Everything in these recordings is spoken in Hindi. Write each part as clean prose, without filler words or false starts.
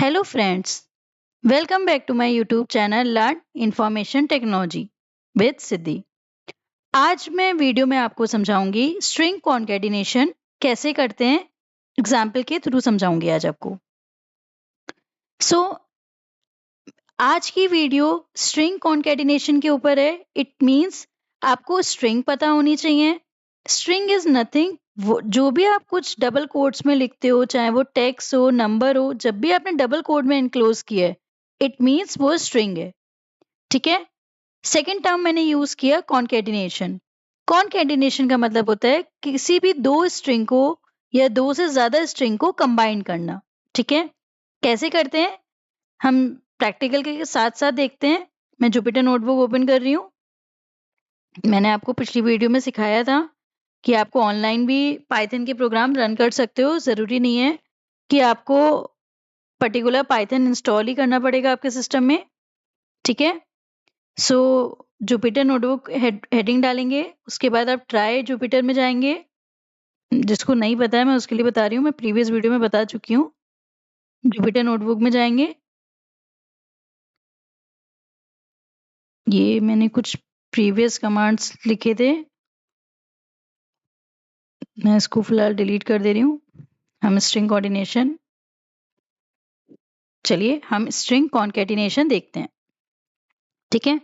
Hello friends, welcome back to my YouTube channel learn information technology with Siddhi. आज मैं वीडियो में आपको समझाऊंगी स्ट्रिंग कॉन्केटिनेशन कैसे करते हैं, एग्जाम्पल के थ्रू समझाऊंगी आज आपको। सो आज की वीडियो स्ट्रिंग कॉन्केटिनेशन के ऊपर है। इट मींस आपको स्ट्रिंग पता होनी चाहिए। स्ट्रिंग इज नथिंग, जो भी आप कुछ डबल कोट्स में लिखते हो, चाहे वो टेक्स्ट हो, नंबर हो, जब भी आपने डबल कोट में इनक्लोज किया है, इट मींस वो स्ट्रिंग है। ठीक है। सेकेंड टर्म मैंने यूज किया कॉन्केटिनेशन। कॉन्केटिनेशन का मतलब होता है किसी भी दो स्ट्रिंग को या दो से ज्यादा स्ट्रिंग को कंबाइन करना। ठीक है। कैसे करते हैं हम प्रैक्टिकल के साथ साथ देखते हैं। मैं जुपिटर नोटबुक ओपन कर रही हूँ। मैंने आपको पिछली वीडियो में सिखाया था कि आपको ऑनलाइन भी पाइथन के प्रोग्राम रन कर सकते हो। जरूरी नहीं है कि आपको पर्टिकुलर पाइथन इंस्टॉल ही करना पड़ेगा आपके सिस्टम में। ठीक है। सो जुपिटर नोटबुक हेडिंग डालेंगे, उसके बाद आप ट्राई जुपिटर में जाएंगे। जिसको नहीं पता है मैं उसके लिए बता रही हूँ, मैं प्रीवियस वीडियो में बता चुकी हूँ। जुपिटर नोटबुक में जाएंगे। ये मैंने कुछ प्रीवियस कमांड्स लिखे थे, मैं इसको फिलहाल डिलीट कर दे रही हूँ। हम स्ट्रिंग कोऑर्डिनेशन, चलिए हम स्ट्रिंग कॉन्केटिनेशन देखते हैं। ठीक है।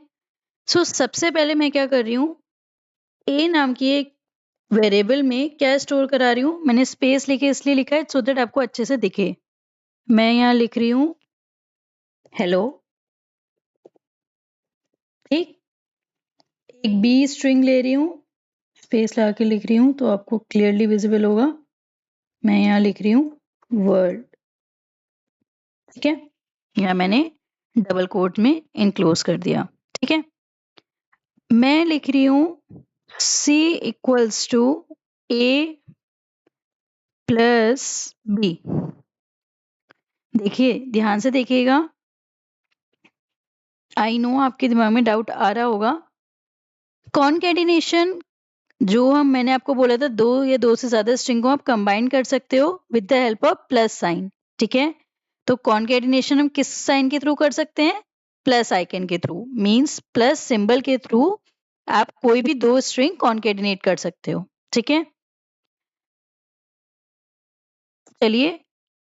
सो सबसे पहले मैं क्या कर रही हूँ, ए नाम की एक वेरिएबल में क्या स्टोर करा रही हूँ। मैंने स्पेस लिखे इसलिए लिखा है सो दैट आपको अच्छे से दिखे। मैं यहाँ लिख रही हूँ हेलो। ठीक। एक बी स्ट्रिंग ले रही हूँ, स्पेस लगा के लिख रही हूँ तो आपको क्लियरली विजिबल होगा। मैं यहाँ लिख रही हूँ वर्ड। ठीक है। यहाँ मैंने डबल कोट में इनक्लोज कर दिया। ठीक है। मैं लिख रही हूँ C equals to A plus B। देखिए, ध्यान से देखिएगा। आई नो आपके दिमाग में डाउट आ रहा होगा। कॉन्केटिनेशन जो मैंने आपको बोला था, दो या दो से ज्यादा स्ट्रिंग को आप कंबाइन कर सकते हो with the help of plus sign. ठीक है। तो कॉन्केटिनेशन हम किस साइन के थ्रू कर सकते हैं? प्लस आइकन के थ्रू। मींस प्लस सिंबल के थ्रू आप कोई भी दो स्ट्रिंग कॉन्केटिनेट कर सकते हो। ठीक है। चलिए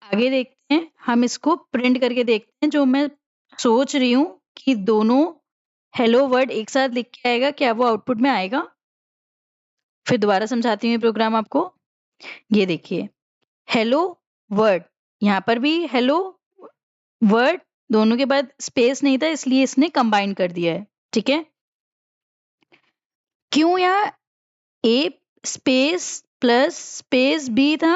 आगे देखते हैं। हम इसको प्रिंट करके देखते हैं। जो मैं सोच रही हूँ कि दोनों हेलो वर्ड एक साथ लिख के आएगा, क्या वो आउटपुट में आएगा? फिर दोबारा समझाती हूँ ये प्रोग्राम आपको। ये देखिए, हेलो वर्ड, यहाँ पर भी हेलो वर्ड, दोनों के बाद स्पेस नहीं था इसलिए इसने कंबाइन कर दिया है। ठीक है। क्यों यहाँ A space plus space B था,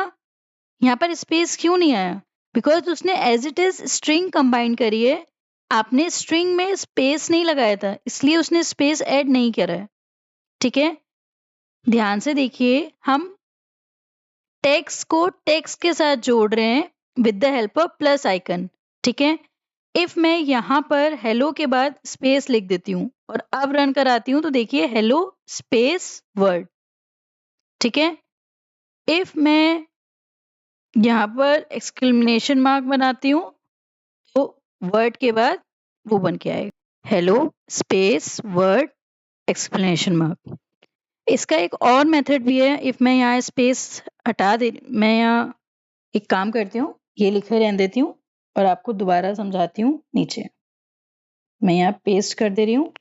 यहाँ पर स्पेस क्यों नहीं आया? बिकॉज उसने as it is string combine करी है। आपने स्ट्रिंग में स्पेस नहीं लगाया था इसलिए उसने स्पेस ऐड नहीं करा है। ठीक है। ध्यान से देखिए, हम टेक्स्ट को टेक्स्ट के साथ जोड़ रहे हैं with the help of plus icon. ठीक है। इफ मैं यहाँ पर हेलो के बाद स्पेस लिख देती हूँ और अब रन कराती हूँ तो देखिए हेलो स्पेस वर्ड। ठीक है। इफ मैं यहाँ पर एक्सक्लेमेशन मार्क बनाती हूँ तो वर्ड के बाद वो बन के आएगा hello space word exclamation mark. इसका एक और मेथड भी है। इफ मैं यहाँ स्पेस हटा दे, मैं यहाँ एक काम करती हूँ, ये लिखे रहने देती हूँ और आपको दोबारा समझाती हूँ। नीचे मैं यहाँ पेस्ट कर दे रही हूँ।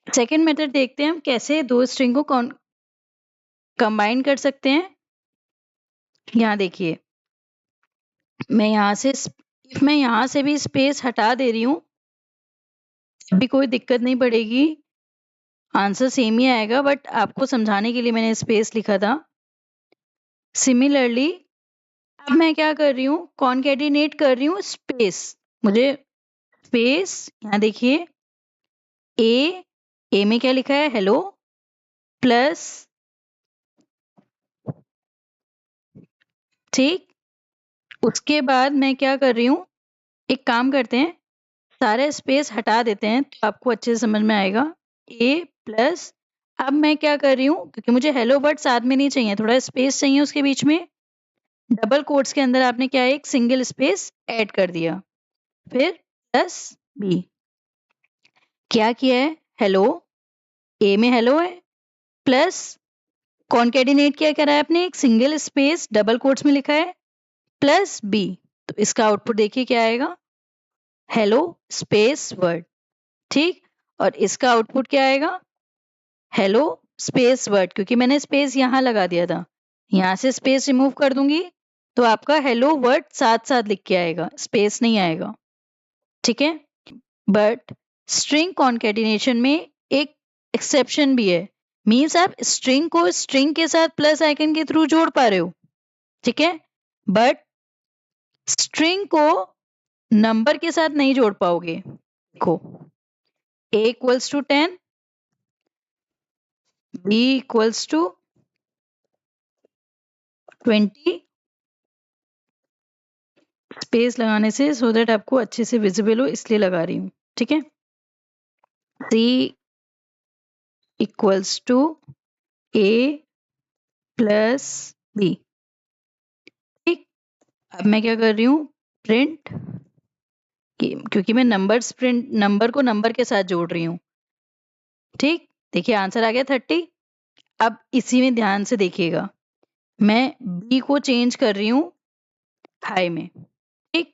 सेकेंड मेथड देखते हैं हम कैसे दो स्ट्रिंग को कंबाइन कर सकते हैं। यहाँ देखिए, मैं यहाँ से भी स्पेस हटा दे रही हूँ, भी कोई दिक्कत नहीं पड़ेगी, आंसर सेम ही आएगा, बट आपको समझाने के लिए मैंने स्पेस लिखा था। सिमिलरली अब मैं क्या कर रही हूँ, कॉन्केटिनेट कर रही हूँ स्पेस। मुझे स्पेस, यहाँ देखिए ए में क्या लिखा है हेलो प्लस, ठीक। उसके बाद मैं क्या कर रही हूँ, एक काम करते हैं, सारे स्पेस हटा देते हैं तो आपको अच्छे से समझ में आएगा। ए प्लस, अब मैं क्या कर रही हूँ, क्योंकि मुझे हेलो वर्ड साथ में नहीं चाहिए, थोड़ा स्पेस चाहिए उसके बीच में, डबल कोट्स के अंदर आपने क्या एक सिंगल स्पेस ऐड कर दिया, फिर प्लस बी। क्या किया है, हेलो, ए में हेलो है, प्लस कॉन्केटिनेट क्या करा है आपने, एक सिंगल स्पेस डबल कोट्स में लिखा है, प्लस बी। तो इसका आउटपुट देखिए क्या आएगा, हेलो स्पेस वर्ड। ठीक, और इसका आउटपुट क्या आएगा, हेलो स्पेस वर्ड, क्योंकि मैंने स्पेस यहां लगा दिया था, यहां से स्पेस रिमूव कर दूंगी तो आपका हेलो वर्ड साथ साथ लिख के आएगा, स्पेस नहीं आएगा। ठीक है, बट स्ट्रिंग कॉन्केटिनेशन में एक एक्सेप्शन भी है, मीन्स आप स्ट्रिंग को स्ट्रिंग के साथ प्लस आइकन के थ्रू जोड़ पा रहे हो। ठीक है, बट स्ट्रिंग को नंबर के साथ नहीं जोड़ पाओगे। देखो, a equals to 10, b equals to 20, space लगाने से सो दैट आपको अच्छे से विजिबल हो इसलिए लगा रही हूँ। ठीक है, c equals to a plus b। ठीक, अब मैं क्या कर रही हूँ, प्रिंट, क्योंकि मैं नंबर को नंबर के साथ जोड़ रही हूँ। ठीक, देखिए आंसर आ गया 30। अब इसी में ध्यान से देखिएगा, मैं b को चेंज कर रही हूँ हाई में। ठीक,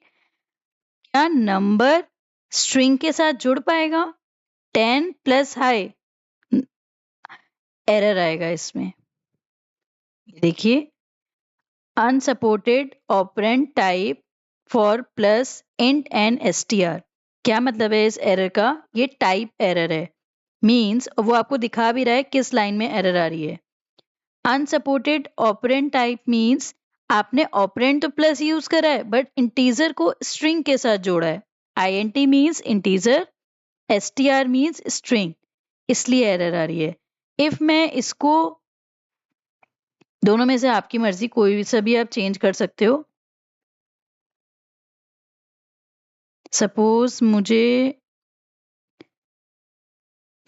क्या नंबर स्ट्रिंग के साथ जुड़ पाएगा, 10 प्लस हाई, एरर आएगा इसमें। देखिए, unsupported operand type for plus int and str। क्या मतलब है इस एरर का, ये टाइप एरर है, मींस वो आपको दिखा भी रहा है किस लाइन में एरर आ रही है। अनसपोर्टेड ऑपरेंड टाइप मींस आपने ऑपरेंड तो प्लस यूज करा है बट इंटीजर को स्ट्रिंग के साथ जोड़ा है। int means integer, str means string, इसलिए एरर आ रही है। इफ मैं इसको, दोनों में से आपकी मर्जी, कोई भी सा भी आप चेंज कर सकते हो। सपोज मुझे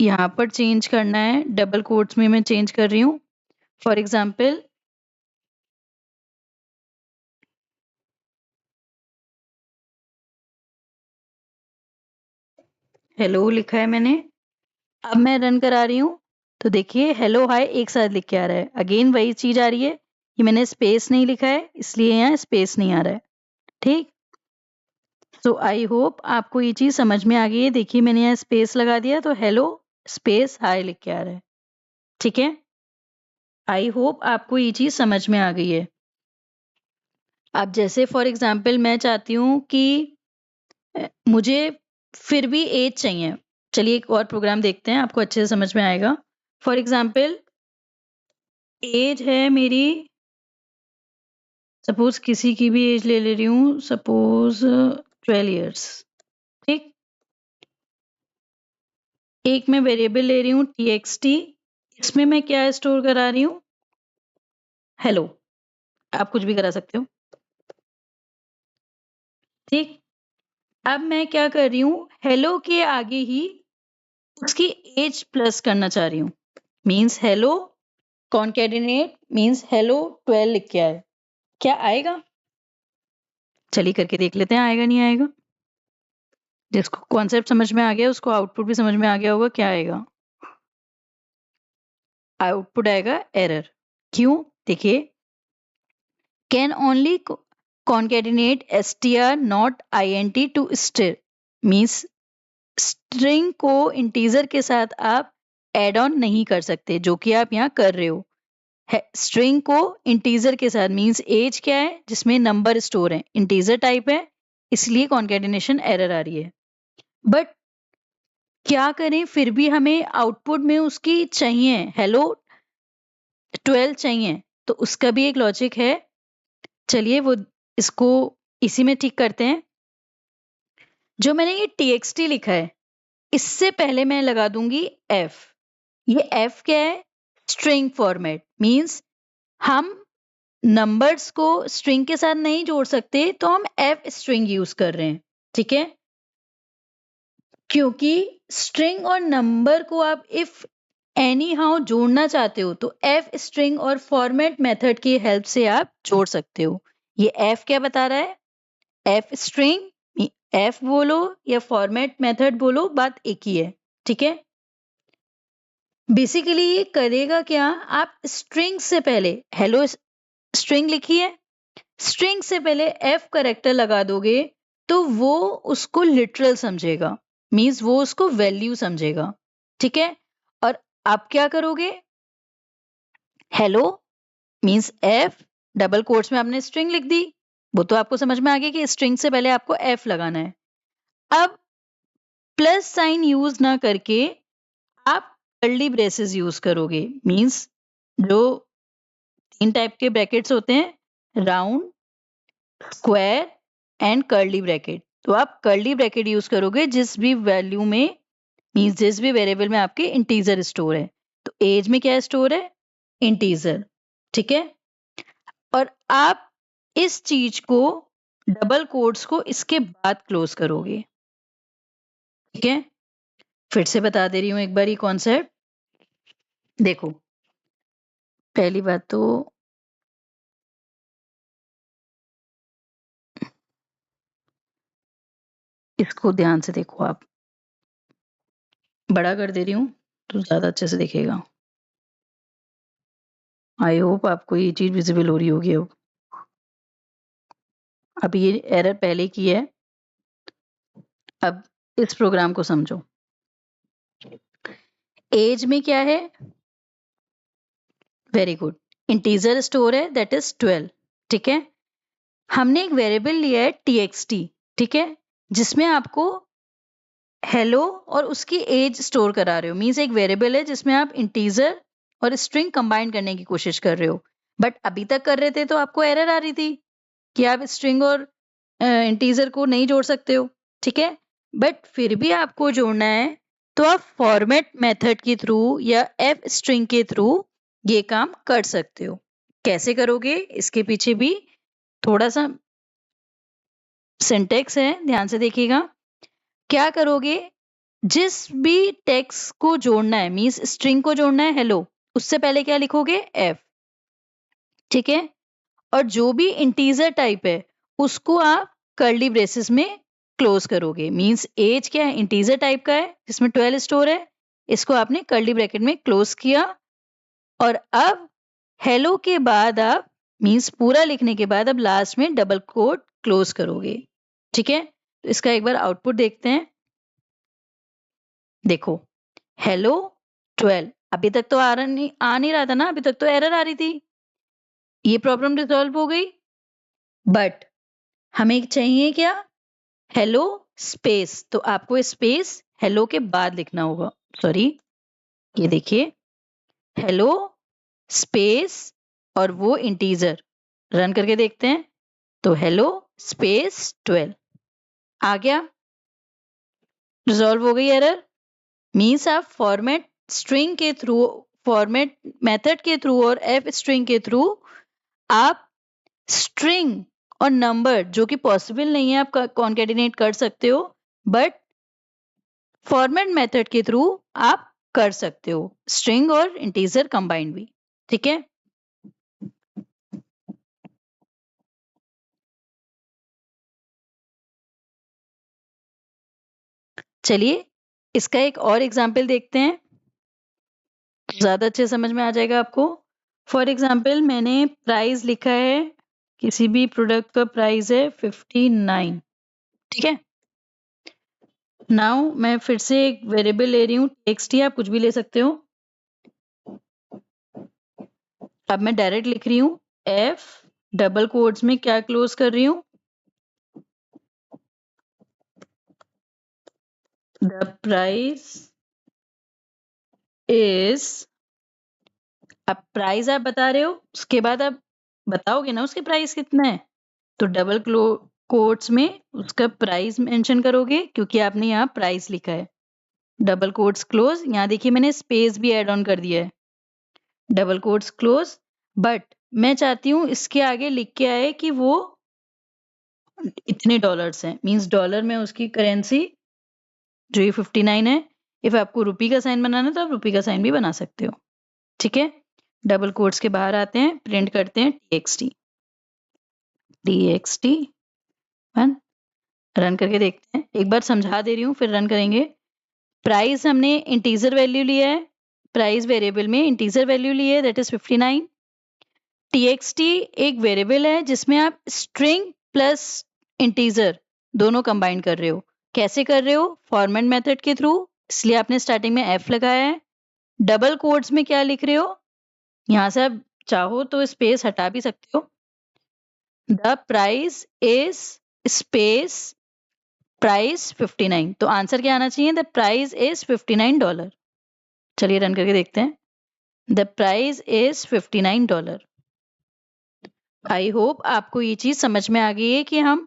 यहाँ पर चेंज करना है, डबल कोट्स में मैं चेंज कर रही हूँ। फॉर एग्जाम्पल, हेलो लिखा है मैंने, अब मैं रन करा रही हूँ तो देखिए हेलो हाय एक साथ लिख के आ रहा है। अगेन वही चीज आ रही है कि मैंने स्पेस नहीं लिखा है इसलिए यहाँ स्पेस नहीं आ रहा है। ठीक, सो आई होप आपको ये चीज समझ में आ गई है। देखिए मैंने यहाँ स्पेस लगा दिया तो हेलो स्पेस हाय लिख के आ रहा है। ठीक है, आई होप आपको ये चीज समझ में आ गई है। अब जैसे फॉर एग्जाम्पल मैं चाहती हूँ कि मुझे फिर भी एज चाहिए, चलिए एक और प्रोग्राम देखते हैं, आपको अच्छे से समझ में आएगा। फॉर एग्जाम्पल, एज है मेरी, सपोज किसी की भी एज ले रही हूँ, सपोज 12 इयर्स। ठीक, एक मैं वेरिएबल ले रही हूँ txt, इसमें मैं क्या स्टोर करा रही हूँ, हेलो, आप कुछ भी करा सकते हो। ठीक, अब मैं क्या कर रही हूँ, हेलो के आगे ही उसकी एज प्लस करना चाह रही हूँ, means hello concatenate means hello 12 लिख के आए, क्या आएगा, चलिए करके देख लेते हैं आएगा नहीं आएगा। जिसको कॉन्सेप्ट समझ में आ गया उसको आउटपुट भी समझ में आ गया होगा, क्या आएगा, आउटपुट आएगा एरर। क्यों, देखिए, can only concatenate str not int to string, means string को इंटीजर के साथ आप एड ऑन नहीं कर सकते, जो कि आप यहाँ कर रहे हो। स्ट्रिंग को इंटीजर के साथ, मींस एज क्या है जिसमें नंबर स्टोर है, इंटीजर टाइप है, इसलिए कॉन्केटिनेशन एरर आ रही है। बट क्या करें, फिर भी हमें आउटपुट में उसकी चाहिए, हेलो 12 चाहिए, तो उसका भी एक लॉजिक है। चलिए वो इसको इसी में ठीक करते हैं। जो मैंने ये txt लिखा है इससे पहले मैं लगा दूंगी f। ये f क्या है, स्ट्रिंग फॉर्मेट, मींस हम नंबर्स को स्ट्रिंग के साथ नहीं जोड़ सकते तो हम f स्ट्रिंग यूज कर रहे हैं। ठीक है, क्योंकि स्ट्रिंग और नंबर को आप इफ एनी हाउ जोड़ना चाहते हो तो f स्ट्रिंग और फॉर्मेट मेथड की हेल्प से आप जोड़ सकते हो। ये एफ क्या बता रहा है, एफ स्ट्रिंग, एफ बोलो या फॉर्मेट मेथड बोलो, बात एक ही है, ठीक है। बेसिकली ये करेगा क्या, आप स्ट्रिंग से पहले हेलो स्ट्रिंग लिखी है, स्ट्रिंग से पहले एफ करेक्टर लगा दोगे तो वो उसको लिटरल समझेगा, मींस वो उसको वैल्यू समझेगा, ठीक है। और आप क्या करोगे, hello means F, double quotes में आपने स्ट्रिंग लिख दी, वो तो आपको समझ में आ गया कि स्ट्रिंग से पहले आपको एफ लगाना है। अब प्लस साइन यूज ना करके आप कर्ली ब्रेसेस यूज करोगे, मींस जो 3 टाइप के ब्रैकेट्स होते हैं, round, square and curly bracket. तो आप कर्ली ब्रैकेट यूज करोगे जिस भी वैल्यू में, मींस जिस भी वेरिएबल में आपके इंटीजर स्टोर है। तो एज में क्या स्टोर है, इंटीजर, ठीक है। और आप इस चीज को, डबल कोट्स को इसके बाद क्लोज करोगे, ठीक है। फिर से बता दे रही हूं एक बार ये कॉन्सेप्ट, देखो पहली बात तो इसको ध्यान से देखो, आप बड़ा कर दे रही हूं तो ज्यादा अच्छे से दिखेगा। आई होप आपको ये चीज विजिबल हो रही होगी। अब ये एरर पहले की है, अब इस प्रोग्राम को समझो। एज में क्या है, वेरी गुड, इंटीजर स्टोर है दैट इज 12, ठीक है। हमने एक वेरिएबल लिया है txt, ठीक है, जिसमें आपको हेलो और उसकी एज स्टोर करा रहे हो, मींस एक वेरिएबल है जिसमें आप इंटीजर और स्ट्रिंग कंबाइन करने की कोशिश कर रहे हो। बट अभी तक कर रहे थे तो आपको एरर आ रही थी कि आप स्ट्रिंग और इंटीजर को नहीं जोड़ सकते हो, ठीक है। बट फिर भी आपको जोड़ना है तो आप फॉर्मेट मेथड के थ्रू या एफ स्ट्रिंग के थ्रू ये काम कर सकते हो। कैसे करोगे, इसके पीछे भी थोड़ा सा सिंटेक्स है, ध्यान से देखिएगा। क्या करोगे, जिस भी टेक्स्ट को जोड़ना है, मींस स्ट्रिंग को जोड़ना है हेलो, उससे पहले क्या लिखोगे, एफ, ठीक है। और जो भी इंटीजर टाइप है उसको आप कर्ली ब्रेसेस में क्लोज करोगे, मींस एज क्या है, इंटीजर टाइप का है जिसमें 12 स्टोर है, इसको आपने कर्ली ब्रैकेट में क्लोज किया। और अब हेलो के बाद आप, मींस पूरा लिखने के बाद अब लास्ट में डबल कोट क्लोज करोगे, ठीक है। तो इसका एक बार आउटपुट देखते हैं, देखो हेलो 12, अभी तक तो आ नहीं रहा था ना, अभी तक तो एरर आ रही थी, ये प्रॉब्लम रिजॉल्व हो गई। बट हमें चाहिए क्या, हेलो स्पेस, तो आपको स्पेस हेलो के बाद लिखना होगा, सॉरी ये देखिए, हेलो स्पेस और वो इंटीजर, रन करके देखते हैं, तो हेलो स्पेस 12 आ गया, रिजॉल्व हो गई एरर। मीन्स आप फॉर्मेट स्ट्रिंग के थ्रू, फॉर्मेट मेथड के थ्रू और एफ स्ट्रिंग के थ्रू आप स्ट्रिंग और नंबर, जो कि पॉसिबल नहीं है, आप कॉन्केटिनेट कर सकते हो, बट फॉर्मेट मेथड के थ्रू आप कर सकते हो, स्ट्रिंग और इंटीजर कंबाइंड भी, ठीक है। चलिए इसका एक और एग्जाम्पल देखते हैं, ज्यादा अच्छे समझ में आ जाएगा आपको। फॉर एग्जाम्पल मैंने प्राइस लिखा है, किसी भी प्रोडक्ट का प्राइस है 59, ठीक है। नाउ मैं फिर से एक वेरिएबल ले रही हूँ txt, आप कुछ भी ले सकते हो। अब मैं डायरेक्ट लिख रही हूँ f, डबल कोट्स में क्या क्लोज कर रही हूँ, द प्राइस इज, अब प्राइस आप बता रहे हो, उसके बाद आप बताओगे ना उसके प्राइस कितना है, तो डबल कोट्स में उसका प्राइस मेंशन करोगे क्योंकि आपने यहाँ प्राइस लिखा है, डबल कोट्स क्लोज, यहाँ देखिए मैंने स्पेस भी ऐड ऑन कर दिया है, डबल कोट्स क्लोज। बट मैं चाहती हूँ इसके आगे लिख के आए कि वो इतने डॉलर्स हैं, मींस डॉलर में उसकी करेंसी जो ये 59 है। इफ आपको रुपी का साइन बनाना है तो आप रुपी का साइन भी बना सकते हो, ठीक है। डबल कोट्स के बाहर आते हैं, प्रिंट करते हैं txt, txt 1 रन करके देखते हैं। एक बार समझा दे रही हूँ फिर रन करेंगे। प्राइस हमने इंटीजर वैल्यू लिया है, प्राइस वेरिएबल में इंटीजर वैल्यू ली है दैट इज 59। txt एक वेरिएबल है जिसमें आप स्ट्रिंग प्लस इंटीजर दोनों कंबाइन कर रहे हो। कैसे कर रहे हो? फॉर्मेट मेथड के थ्रू, इसलिए आपने स्टार्टिंग में f लगाया है। डबल कोट्स में क्या लिख रहे हो? यहाँ से आप चाहो तो स्पेस हटा भी सकते हो। The price is space price 59। तो आंसर क्या आना चाहिए? The price is $59। चलिए रन करके देखते हैं। The price is $59। I hope आपको ये चीज समझ में आ गई है कि हम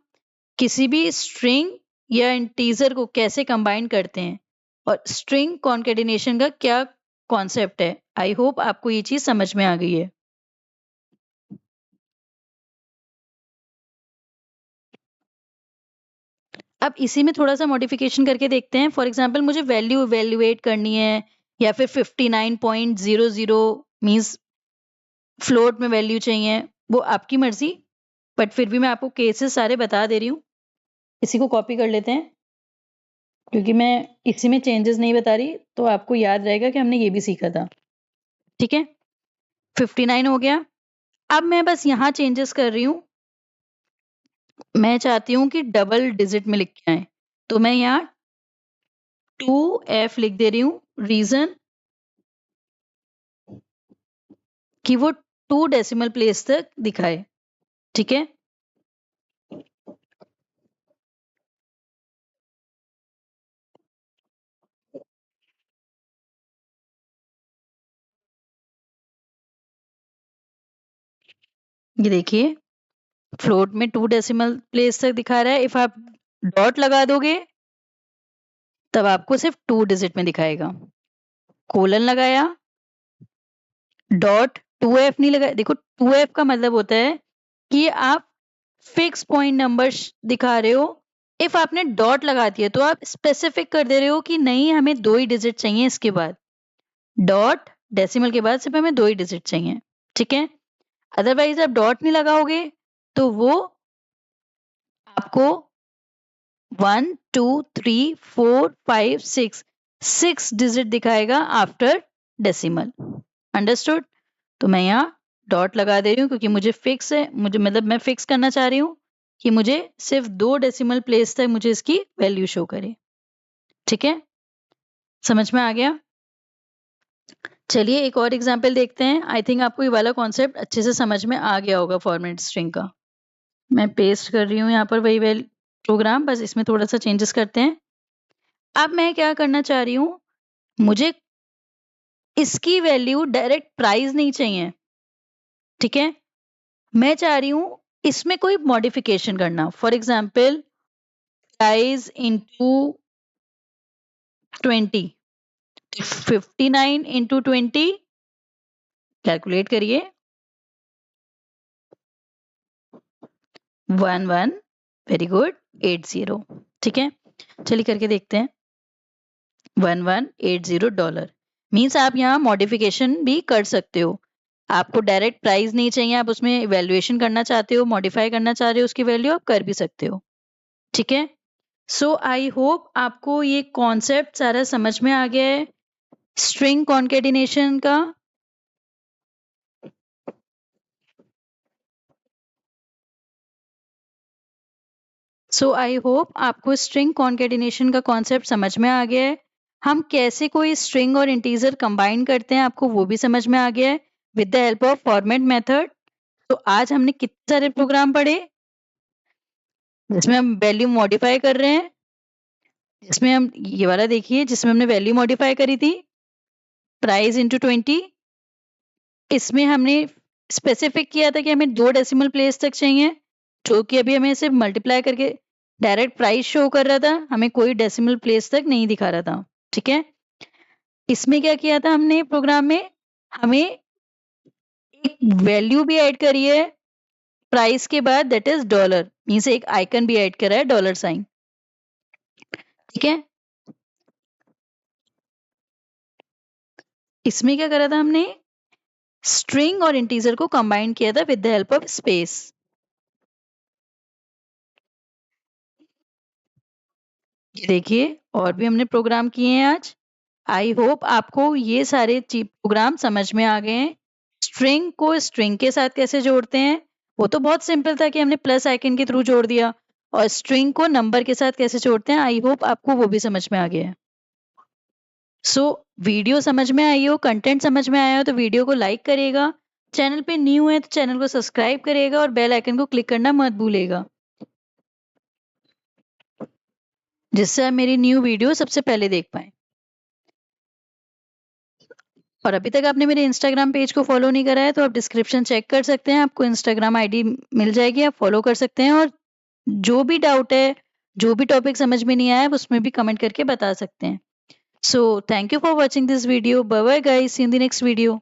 किसी भी स्ट्रिंग या इंटीजर को कैसे कंबाइन करते हैं और स्ट्रिंग कॉन्केटिनेशन का क्या कॉन्सेप्ट है। आई होप आपको ये चीज समझ में आ गई है। अब इसी में थोड़ा सा मॉडिफिकेशन करके देखते हैं। फॉर एग्जाम्पल मुझे वैल्यू इवेल्युएट करनी है या फिर 59.00 मीन्स फ्लोट में वैल्यू चाहिए, वो आपकी मर्जी, बट फिर भी मैं आपको केसेस सारे बता दे रही हूँ। इसी को कॉपी कर लेते हैं क्योंकि मैं इसी में चेंजेस नहीं बता रही तो आपको याद रहेगा कि हमने ये भी सीखा था। ठीक है, 59 हो गया। अब मैं बस यहाँ चेंजेस कर रही हूँ। मैं चाहती हूँ कि डबल डिजिट में लिख के आए, तो मैं यहाँ 2f लिख दे रही हूँ। रीजन कि वो 2 डेसिमल प्लेस तक दिखाए। ठीक है, ये देखिए फ्लोट में 2 डेसिमल प्लेस तक दिखा रहा है। इफ आप डॉट लगा दोगे तब आपको सिर्फ 2 डिजिट में दिखाएगा। कोलन लगाया, डॉट 2f नहीं लगाया। देखो 2f का मतलब होता है कि आप फिक्स पॉइंट नंबर दिखा रहे हो। इफ आपने डॉट लगा दिया तो आप स्पेसिफिक कर दे रहे हो कि नहीं हमें 2 ही डिजिट चाहिए, इसके बाद डॉट डेसिमल के बाद सिर्फ हमें 2 ही डिजिट चाहिए। ठीक है, अदरवाइज आप डॉट नहीं लगाओगे तो वो आपको 1 2 3 4 5 6 डिजिट दिखाएगा आफ्टर डेसिमल। अंडरस्टूड? तो मैं यहाँ डॉट लगा दे रही हूँ क्योंकि मुझे फिक्स है, मुझे मतलब मैं फिक्स करना चाह रही हूँ कि मुझे सिर्फ 2 डेसिमल प्लेस तक मुझे इसकी वैल्यू शो करे। ठीक है, समझ में आ गया? चलिए एक और एग्जांपल देखते हैं। आई थिंक आपको ये वाला कॉन्सेप्ट अच्छे से समझ में आ गया होगा फॉर्मेट स्ट्रिंग का। मैं पेस्ट कर रही हूँ यहाँ पर वही प्रोग्राम, बस इसमें थोड़ा सा चेंजेस करते हैं। अब मैं क्या करना चाह रही हूँ, मुझे इसकी वैल्यू डायरेक्ट प्राइस नहीं चाहिए। ठीक है, मैं चाह रही हूँ इसमें कोई मॉडिफिकेशन करना। For example price into 20, 59 into 20 calculate करिए 11 वेरी गुड 80। ठीक है, चलिए करके देखते हैं। $1180 मीन्स आप यहाँ मॉडिफिकेशन भी कर सकते हो। आपको डायरेक्ट प्राइस नहीं चाहिए, आप उसमें इवेल्युएशन करना चाहते हो, मॉडिफाई करना चाह रहे हो उसकी वैल्यू, आप कर भी सकते हो। ठीक है, सो आई होप आपको ये कॉन्सेप्ट सारा समझ में आ गया है स्ट्रिंग कॉन्केटिनेशन का। सो आई होप आपको स्ट्रिंग कॉन्केटिनेशन का कॉन्सेप्ट समझ में आ गया है। हम कैसे कोई स्ट्रिंग और इंटीजर कंबाइन करते हैं आपको वो भी समझ में आ गया है with the help of format method. तो आज हमने कितने सारे प्रोग्राम पढ़े जिसमें हम वैल्यू मॉडिफाई कर रहे हैं। जिसमें हम ये वाला देखिए जिसमें हमने वैल्यू मॉडिफाई करी थी प्राइस इंटू 20। इसमें हमने स्पेसिफिक किया था कि हमें 2 डेसिमल प्लेस तक चाहिए, जो कि अभी हमें सिर्फ मल्टीप्लाई करके डायरेक्ट प्राइस शो कर रहा था, हमें कोई डेसिमल प्लेस तक नहीं दिखा रहा था। ठीक है, इसमें क्या किया था हमने प्रोग्राम में, हमें एक वैल्यू भी ऐड करी है प्राइस के बाद दैट इज डॉलर, मीन्स एक आइकन भी ऐड करा है डॉलर साइन। ठीक है, इसमें क्या करा था हमने, स्ट्रिंग और इंटीजर को कंबाइन किया था with the help of space. ये देखिए और भी हमने प्रोग्राम किए हैं आज। आई होप आपको ये सारे प्रोग्राम समझ में आ गए हैं। स्ट्रिंग को स्ट्रिंग के साथ कैसे जोड़ते हैं, वो तो बहुत सिंपल था कि हमने प्लस आइकन के थ्रू जोड़ दिया, और स्ट्रिंग को नंबर के साथ कैसे जोड़ते हैं, आई होप आपको वो भी समझ में आ गया है। सो वीडियो समझ में आई हो, कंटेंट समझ में आया हो तो वीडियो को लाइक करिएगा, चैनल पे न्यू है तो चैनल को सब्सक्राइब करिएगा और बेल आइकन को क्लिक करना मत भूलिएगा, जिससे आप मेरी न्यू वीडियो सबसे पहले देख पाएं। और अभी तक आपने मेरे इंस्टाग्राम पेज को फॉलो नहीं करा है तो आप डिस्क्रिप्शन चेक कर सकते हैं, आपको इंस्टाग्राम आईडी मिल जाएगी, आप फॉलो कर सकते हैं। और जो भी डाउट है, जो भी टॉपिक समझ में नहीं आया, आप उसमें भी कमेंट करके बता सकते हैं। So thank you for watching this video. Bye bye guys, see in the next video.